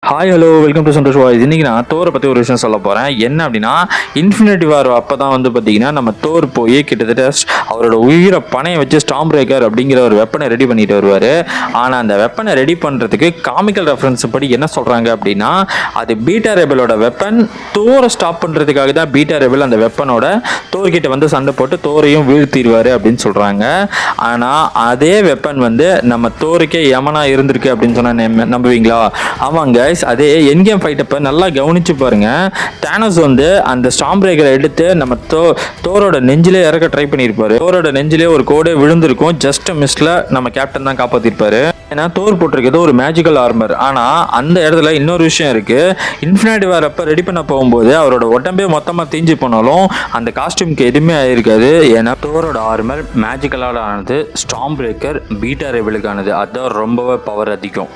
Hi hello welcome to Santhosh voice. இன்றைக்கி நான் தோரை பற்றி ஒரு விஷயம் சொல்ல போகிறேன். என்ன அப்படின்னா, இன்ஃபினிட்டி வார் அப்போ தான் பார்த்தீங்கன்னா நம்ம தோர் போய் கிட்டத்தட்ட அவரோட உயிரை பணையை வச்சு ஸ்டாம் பிரேக்கர் அப்படிங்கிற ஒரு வெப்பனை ரெடி பண்ணிட்டு வருவார். ஆனால் அந்த வெப்பனை ரெடி பண்ணுறதுக்கு காமிக்கல் ரெஃபரன்ஸ் படி என்ன சொல்கிறாங்க அப்படின்னா, அது பீட்டா ரெபலோட வெப்பன். தோரை ஸ்டாப் பண்ணுறதுக்காக தான் பீட்டா ரெபல் அந்த வெப்பனோட தோர்கிட்ட சண்டை போட்டு தோரையும் வீழ்த்திடுவார் அப்படின்னு சொல்கிறாங்க. ஆனால் அதே வெப்பன் நம்ம தோருக்கே யமனா இருந்திருக்கு அப்படின்னு சொன்னால் நம்புவீங்களா? ஆமாங்க, அதே என்கேம் ஃபைட் அப்ப நல்லா கவனிச்சு பாருங்க. தானோஸ் அந்த ஸ்டாம் பிரேக்கரை எடுத்து நம்ம தோரோட நெஞ்சிலே இறக்க ட்ரை பண்ணியிருப்பாரு. தோரோட நெஞ்சிலே ஒரு கோடே விழுந்திருக்கும். ஜஸ்ட் மிஸ்ல நம்ம கேப்டன் தான் காப்பாத்திருப்பாரு. ஏன்னா தோர் போட்டிருக்கிறது ஒரு மேஜிக்கல் ஆர்மர். ஆனா அந்த இடத்துல இன்னொரு விஷயம் இருக்கு. இன்ஃபினிட்டி வார் அப்ப ரெடி பண்ண போகும்போது அவரோட உடம்பே மொத்தமா தீஞ்சு போனாலும் அந்த காஸ்டியூம்க்கு எதுவுமே ஆயிருக்காது. ஏன்னா தோரோட ஆர்மர் மேஜிக்கலால ஆனது. ஸ்டாம் பிரேக்கர் பீட்டா ரெபலுக்கானது. அதான் ரொம்பவே பவர் அதிகம்.